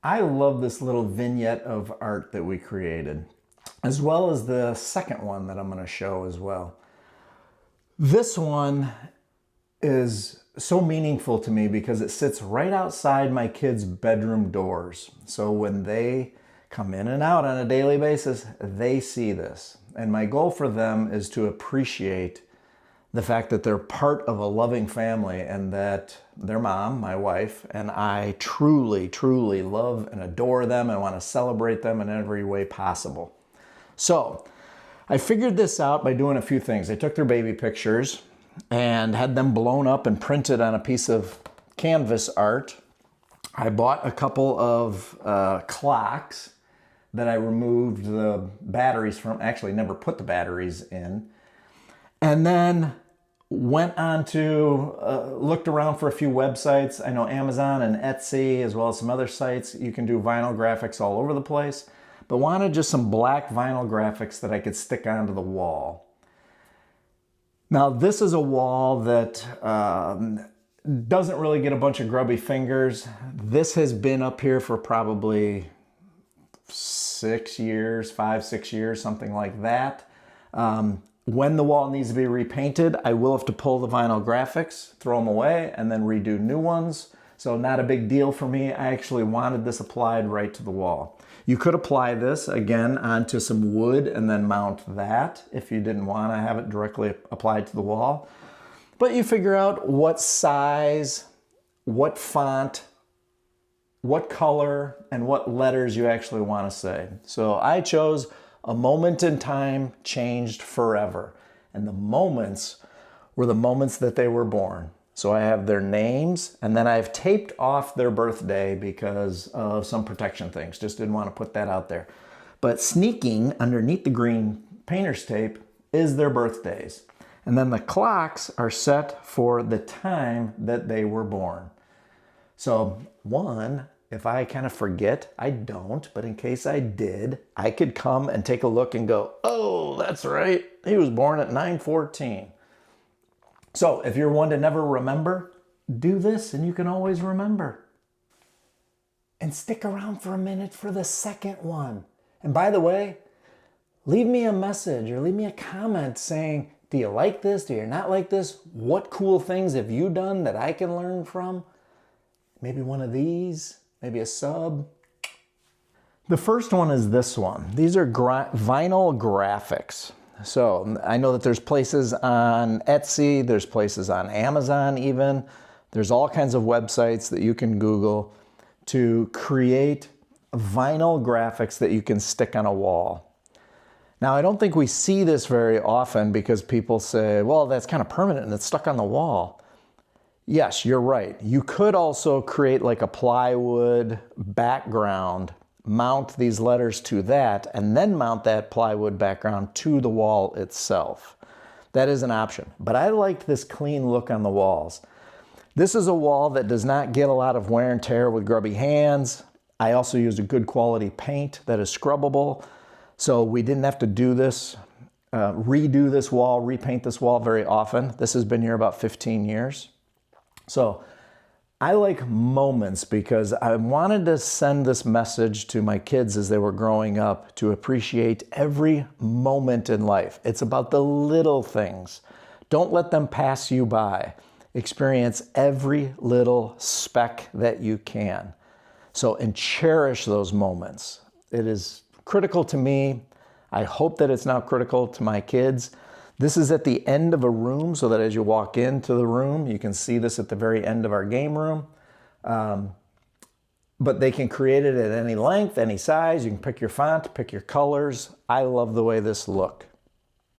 I love this little vignette of art that we created, as well as the second one that I'm going to show as well. This one is so meaningful to me because it sits right outside my kids' bedroom doors. So when they come in and out on a daily basis, they see this. And my goal for them is to appreciate the fact that they're part of a loving family and that their mom, my wife, and I truly, truly love and adore them and want to celebrate them in every way possible. So I figured this out by doing a few things. I took their baby pictures and had them blown up and printed on a piece of canvas art. I bought a couple of clocks that I removed the batteries from, actually never put the batteries in. And then went on to, looked around for a few websites. I know Amazon and Etsy, as well as some other sites. You can do vinyl graphics all over the place, but wanted just some black vinyl graphics that I could stick onto the wall. Now, this is a wall that doesn't really get a bunch of grubby fingers. This has been up here for probably 6 years, 5, 6 years, something like that. When the wall needs to be repainted, I will have to pull the vinyl graphics, throw them away, and then redo new ones. So not a big deal for me. I actually wanted this applied right to the wall. You could apply this, again, onto some wood and then mount that if you didn't want to have it directly applied to the wall. But you figure out what size, what font, what color, and what letters you actually want to say. So I chose "A moment in time changed forever." And the moments were the moments that they were born. So I have their names, and then I've taped off their birthday because of some protection things. Just didn't want to put that out there. But sneaking underneath the green painter's tape is their birthdays. And then the clocks are set for the time that they were born. So one, if I kind of forget, I don't, but in case I did, I could come and take a look and go, oh, that's right, he was born at 9:14. So if you're one to never remember, do this and you can always remember. And stick around for a minute for the second one. And by the way, leave me a message or leave me a comment saying, do you like this? Do you not like this? What cool things have you done that I can learn from? Maybe one of these. Maybe a sub. The first one is this one. These are vinyl graphics. So I know that there's places on Etsy, there's places on Amazon even. There's all kinds of websites that you can Google to create vinyl graphics that you can stick on a wall. Now, I don't think we see this very often because people say, well, that's kind of permanent and it's stuck on the wall. Yes, you're right. You could also create like a plywood background, mount these letters to that, and then mount that plywood background to the wall itself. That is an option. But I liked this clean look on the walls. This is a wall that does not get a lot of wear and tear with grubby hands. I also used a good quality paint that is scrubbable. So we didn't have to do this, redo this wall, repaint this wall very often. This has been here about 15 years. So I like moments because I wanted to send this message to my kids as they were growing up to appreciate every moment in life. It's about the little things. Don't let them pass you by. Experience every little speck that you can. So, and cherish those moments. It is critical to me. I hope that it's now critical to my kids. This is at the end of a room so that as you walk into the room, you can see this at the very end of our game room. But they can create it at any length, any size. You can pick your font, pick your colors. I love the way this looks.